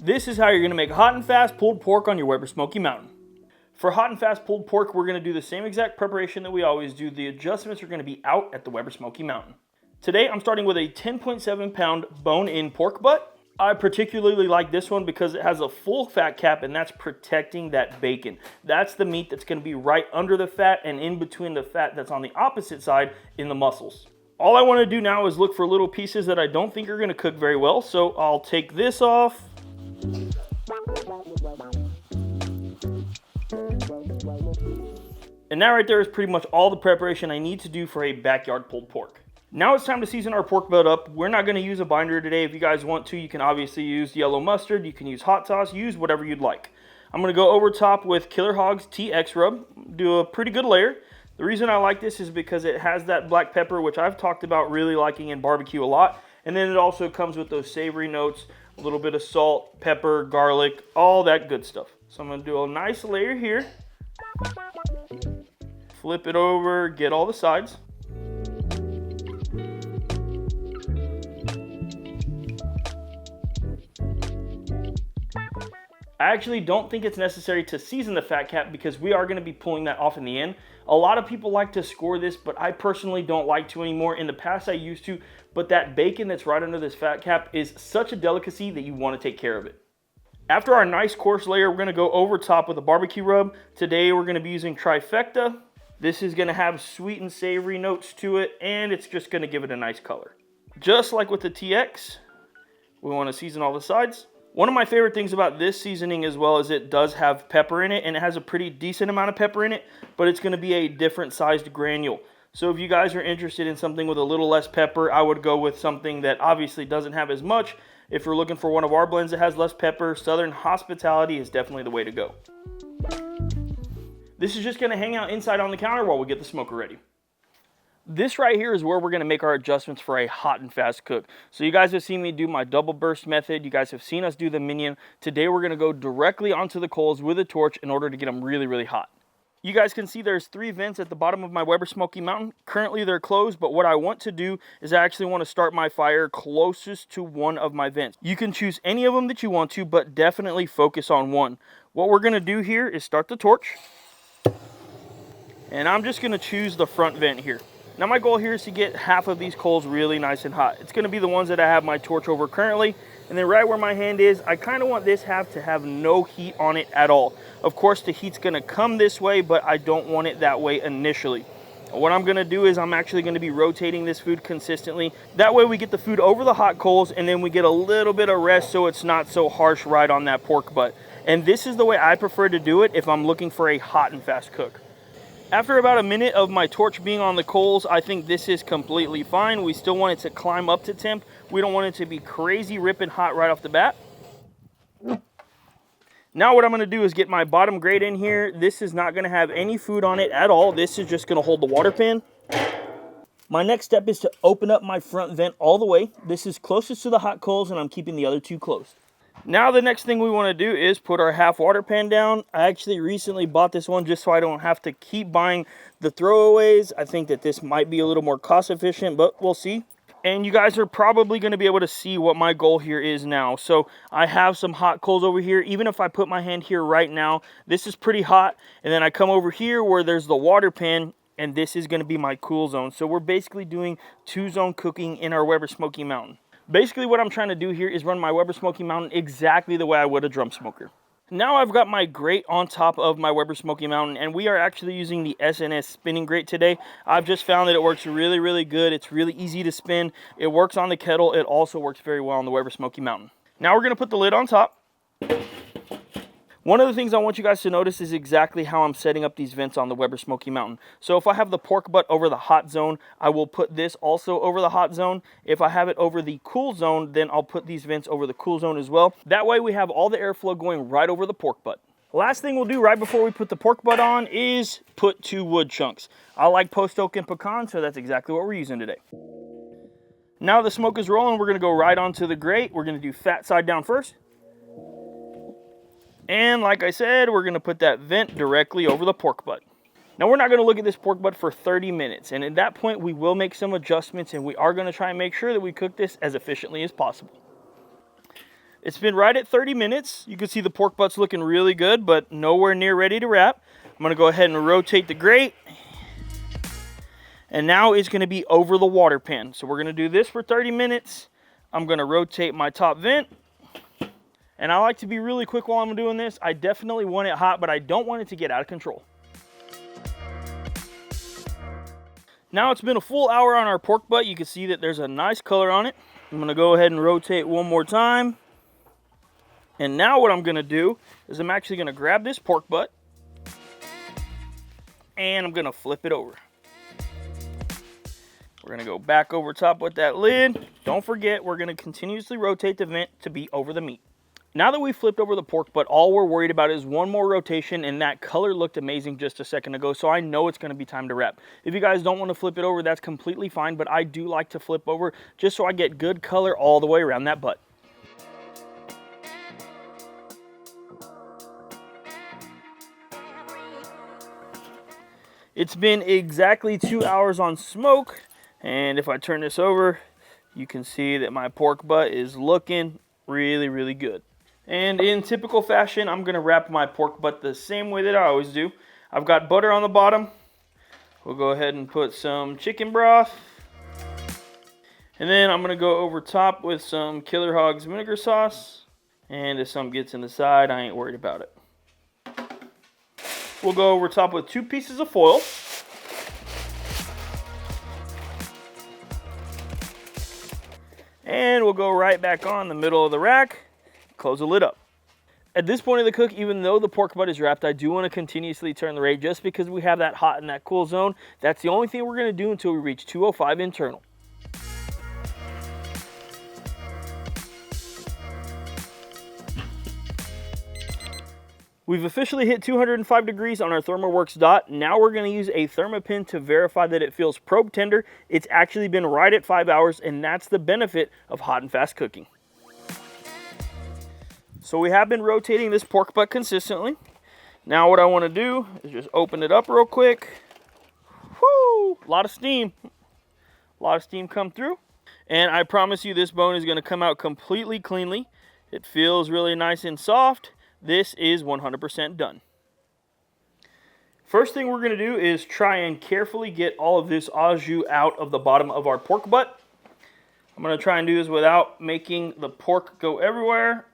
This is how you're going to make hot and fast pulled pork on your Weber Smokey Mountain. For hot and fast pulled pork, we're going to do the same exact preparation that we always do. The adjustments are going to be out at the Weber Smokey Mountain. Today, I'm starting with a 10.7 pound bone-in pork butt. I particularly like this one because it has a full fat cap, and that's protecting that bacon. That's the meat that's going to be right under the fat and in between the fat that's on the opposite side in the muscles. All I want to do now is look for little pieces that I don't think are going to cook very well. So I'll take this off. And that right there is pretty much all the preparation I need to do for a backyard pulled pork. Now it's time to season our pork butt up. We're not going to use a binder today. If you guys want to, you can obviously use yellow mustard. You can use hot sauce. Use whatever you'd like. I'm going to go over top with Killer Hog's TX rub. Do a pretty good layer. The reason I like this is because it has that black pepper, which I've talked about really liking in barbecue a lot. And then it also comes with those savory notes, a little bit of salt, pepper, garlic, all that good stuff. So I'm going to do a nice layer here. Flip it over, get all the sides. I actually don't think it's necessary to season the fat cap because we are going to be pulling that off in the end. A lot of people like to score this, but I personally don't like to anymore. In the past I used to, but that bacon that's right under this fat cap is such a delicacy that you want to take care of it. After our nice coarse layer, we're going to go over top with a barbecue rub. Today we're going to be using Trifecta. This is going to have sweet and savory notes to it, and it's just going to give it a nice color. Just like with the TX, we want to season all the sides. One of my favorite things about this seasoning as well is it does have pepper in it, and it has a pretty decent amount of pepper in it, but it's going to be a different sized granule. So if you guys are interested in something with a little less pepper, I would go with something that obviously doesn't have as much. If you're looking for one of our blends that has less pepper, Southern Hospitality is definitely the way to go. This is just going to hang out inside on the counter while we get the smoker ready. This right here is where we're going to make our adjustments for a hot and fast cook. So you guys have seen me do my double burst method. You guys have seen us do the minion. Today we're going to go directly onto the coals with a torch in order to get them really, really hot. You guys can see there's 3 vents at the bottom of my Weber Smokey Mountain. Currently they're closed, but what I want to do is I actually want to start my fire closest to one of my vents. You can choose any of them that you want to, but definitely focus on one. What we're going to do here is start the torch. And I'm just going to choose the front vent here. Now my goal here is to get half of these coals really nice and hot. It's going to be the ones that I have my torch over currently. And then right where my hand is, I kind of want this half to have no heat on it at all. Of course, the heat's going to come this way, but I don't want it that way initially. What I'm going to do is I'm actually going to be rotating this food consistently. That way we get the food over the hot coals, and then we get a little bit of rest so it's not so harsh right on that pork butt. And this is the way I prefer to do it if I'm looking for a hot and fast cook. After about a minute of my torch being on the coals, I think this is completely fine. We still want it to climb up to temp. We don't want it to be crazy ripping hot right off the bat. Now what I'm going to do is get my bottom grate in here. This is not going to have any food on it at all. This is just going to hold the water pan. My next step is to open up my front vent all the way. This is closest to the hot coals, and I'm keeping the other 2 closed. Now the next thing we want to do is put our half water pan down. I actually recently bought this one just so I don't have to keep buying the throwaways. I think that this might be a little more cost efficient, but we'll see. And you guys are probably going to be able to see what my goal here is now. So I have some hot coals over here. Even if I put my hand here right now, this is pretty hot. And then I come over here where there's the water pan, and this is going to be my cool zone. So we're basically doing 2-zone cooking in our Weber Smokey Mountain. Basically what I'm trying to do here is run my Weber Smokey Mountain exactly the way I would a drum smoker. Now I've got my grate on top of my Weber Smokey Mountain, and we are actually using the SNS spinning grate today. I've just found that it works really, really good. It's really easy to spin. It works on the kettle. It also works very well on the Weber Smokey Mountain. Now we're going to put the lid on top. One of the things I want you guys to notice is exactly how I'm setting up these vents on the Weber Smokey Mountain. So if I have the pork butt over the hot zone, I will put this also over the hot zone. If I have it over the cool zone, then I'll put these vents over the cool zone as well. That way we have all the airflow going right over the pork butt. Last thing we'll do right before we put the pork butt on is put 2 wood chunks. I like post oak and pecan, so that's exactly what we're using today. Now the smoke is rolling, we're going to go right onto the grate. We're going to do fat side down first. And like I said, we're going to put that vent directly over the pork butt. Now we're not going to look at this pork butt for 30 minutes. And at that point, we will make some adjustments, and we are going to try and make sure that we cook this as efficiently as possible. It's been right at 30 minutes. You can see the pork butt's looking really good, but nowhere near ready to wrap. I'm gonna go ahead and rotate the grate. And now it's gonna be over the water pan. So we're gonna do this for 30 minutes. I'm gonna rotate my top vent. And I like to be really quick while I'm doing this. I definitely want it hot, but I don't want it to get out of control. Now it's been a full hour on our pork butt. You can see that there's a nice color on it. I'm gonna go ahead and rotate one more time. And now what I'm gonna do is I'm actually gonna grab this pork butt and I'm gonna flip it over. We're gonna go back over top with that lid. Don't forget, we're gonna continuously rotate the vent to be over the meat. Now that we flipped over the pork butt, all we're worried about is one more rotation, and that color looked amazing just a second ago, so I know it's gonna be time to wrap. If you guys don't wanna flip it over, that's completely fine, but I do like to flip over just so I get good color all the way around that butt. It's been exactly 2 hours on smoke, and if I turn this over, you can see that my pork butt is looking really, really good. And in typical fashion, I'm gonna wrap my pork butt the same way that I always do. I've got butter on the bottom. We'll go ahead and put some chicken broth. And then I'm gonna go over top with some Killer Hogs vinegar sauce. And if some gets in the side, I ain't worried about it. We'll go over top with 2 pieces of foil. And we'll go right back on the middle of the rack, close the lid up. At this point of the cook, even though the pork butt is wrapped, I do want to continuously turn the rate just because we have that hot and that cool zone. That's the only thing we're going to do until we reach 205 internal. We've officially hit 205 degrees on our ThermoWorks dot. Now we're going to use a ThermoPin to verify that it feels probe tender. It's actually been right at 5 hours, and that's the benefit of hot and fast cooking. So we have been rotating this pork butt consistently. Now what I want to do is just open it up real quick. Whoo! A lot of steam. A lot of steam come through. And I promise you this bone is going to come out completely cleanly. It feels really nice and soft. This is 100% done. First thing we're going to do is try and carefully get all of this au jus out of the bottom of our pork butt. I'm going to try and do this without making the pork go everywhere.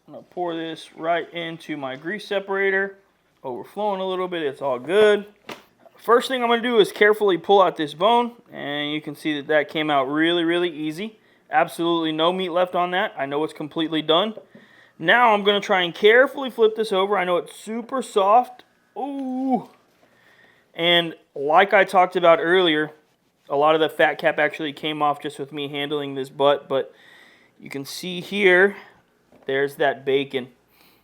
I'm going to pour this right into my grease separator. Overflowing a little bit, it's all good. First thing I'm going to do is carefully pull out this bone, and you can see that that came out really, really easy. Absolutely no meat left on that. I know it's completely done. Now I'm going to try and carefully flip this over. I know it's super soft. Ooh. And like I talked about earlier, a lot of the fat cap actually came off just with me handling this butt, but you can see here, there's that bacon.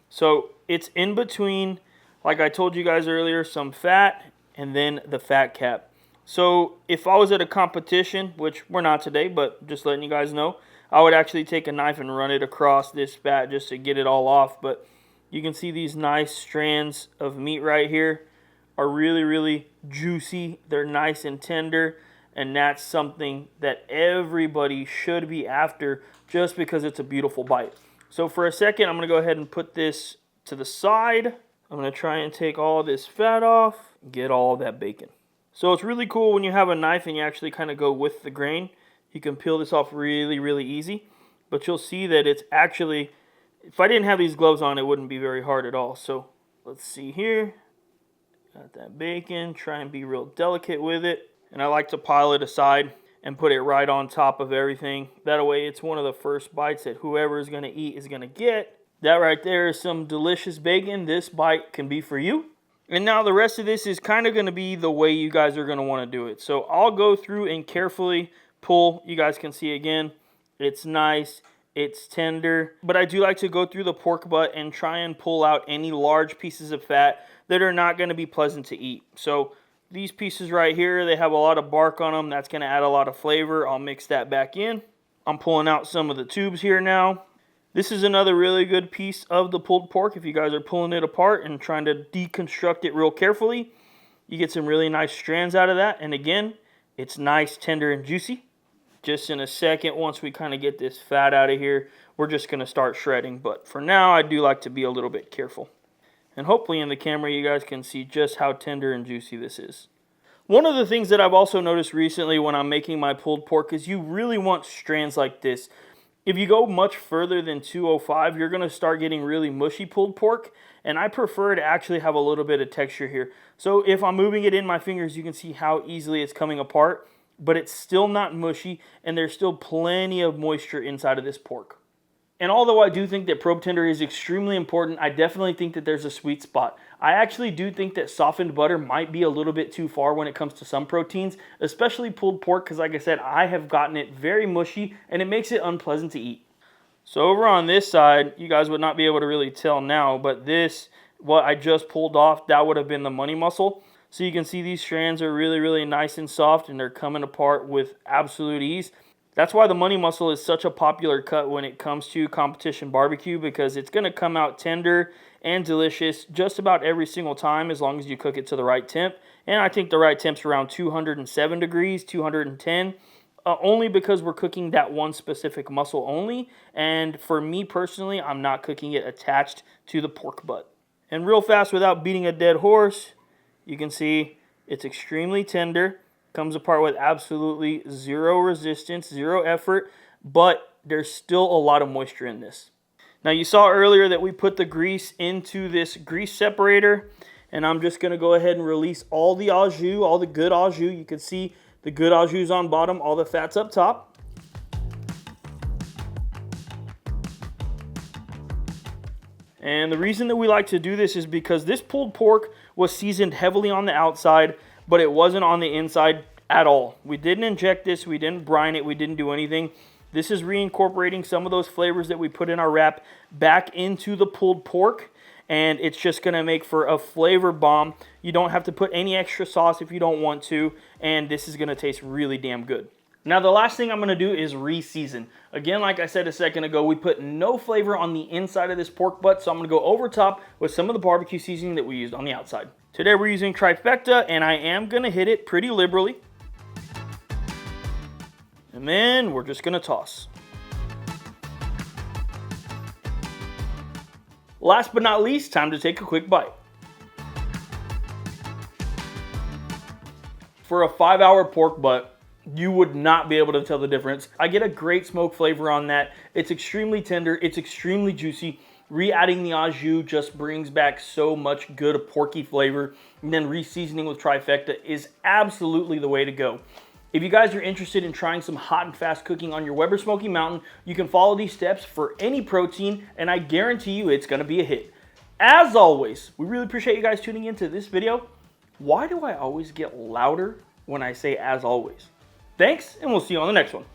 So it's in between, like I told you guys earlier, some fat and then the fat cap. So if I was at a competition, which we're not today, but just letting you guys know, I would actually take a knife and run it across this fat just to get it all off. But you can see these nice strands of meat right here are really, really juicy. They're nice and tender. And that's something that everybody should be after just because it's a beautiful bite. So for a second, I'm going to go ahead and put this to the side. I'm going to try and take all of this fat off and get all of that bacon. So it's really cool when you have a knife and you actually kind of go with the grain. You can peel this off really, really easy. But you'll see that it's actually, if I didn't have these gloves on, it wouldn't be very hard at all. So let's see here. Got that bacon. Try and be real delicate with it. And I like to pile it aside and put it right on top of everything. That way it's one of the first bites that whoever is going to eat is going to get. That right there is some delicious bacon. This bite can be for you. And now the rest of this is kind of going to be the way you guys are going to want to do it. So I'll go through and carefully pull. You guys can see again, it's nice, it's tender. But I do like to go through the pork butt and try and pull out any large pieces of fat that are not going to be pleasant to eat. So these pieces right here, they have a lot of bark on them. That's going to add a lot of flavor. I'll mix that back in. I'm pulling out some of the tubes here now. This is another really good piece of the pulled pork. If you guys are pulling it apart and trying to deconstruct it real carefully, you get some really nice strands out of that. And again, it's nice, tender, and juicy. Just in a second, once we kind of get this fat out of here, we're just going to start shredding. But for now, I do like to be a little bit careful. And hopefully in the camera you guys can see just how tender and juicy this is. One of the things that I've also noticed recently when I'm making my pulled pork is you really want strands like this. If you go much further than 205, you're going to start getting really mushy pulled pork, and I prefer to actually have a little bit of texture here. So if I'm moving it in my fingers, you can see how easily it's coming apart, but it's still not mushy, and there's still plenty of moisture inside of this pork. And although I do think that probe tender is extremely important, I definitely think that there's a sweet spot. I actually do think that softened butter might be a little bit too far when it comes to some proteins, especially pulled pork, because like I said, I have gotten it very mushy and it makes it unpleasant to eat. So over on this side, you guys would not be able to really tell now, but this, what I just pulled off, that would have been the money muscle. So you can see these strands are really, really nice and soft, and they're coming apart with absolute ease. That's why the money muscle is such a popular cut when it comes to competition barbecue, because it's going to come out tender and delicious just about every single time as long as you cook it to the right temp. And I think the right temp's around 207 degrees, 210, only because we're cooking that one specific muscle only. And for me personally, I'm not cooking it attached to the pork butt. And real fast, without beating a dead horse, you can see it's extremely tender. Comes apart with absolutely zero resistance, zero effort, but there's still a lot of moisture in this. Now you saw earlier that we put the grease into this grease separator, and I'm just going to go ahead and release all the au jus, all the good au jus. You can see the good au jus on bottom, all the fat's up top. And the reason that we like to do this is because this pulled pork was seasoned heavily on the outside, but it wasn't on the inside at all. We didn't inject this, we didn't brine it, we didn't do anything. This is reincorporating some of those flavors that we put in our wrap back into the pulled pork, and it's just going to make for a flavor bomb. You don't have to put any extra sauce if you don't want to, and this is going to taste really damn good. Now the last thing I'm going to do is re-season. Again, like I said a second ago, we put no flavor on the inside of this pork butt, so I'm going to go over top with some of the barbecue seasoning that we used on the outside. Today we're using trifecta, and I am going to hit it pretty liberally. And then we're just going to toss. Last but not least, time to take a quick bite. For a 5-hour pork butt, you would not be able to tell the difference. I get a great smoke flavor on that. It's extremely tender. It's extremely juicy. Re-adding the au jus just brings back so much good porky flavor. And then re-seasoning with trifecta is absolutely the way to go. If you guys are interested in trying some hot and fast cooking on your Weber Smokey Mountain, you can follow these steps for any protein, and I guarantee you it's going to be a hit. As always, we really appreciate you guys tuning into this video. Why do I always get louder when I say as always? Thanks, and we'll see you on the next one.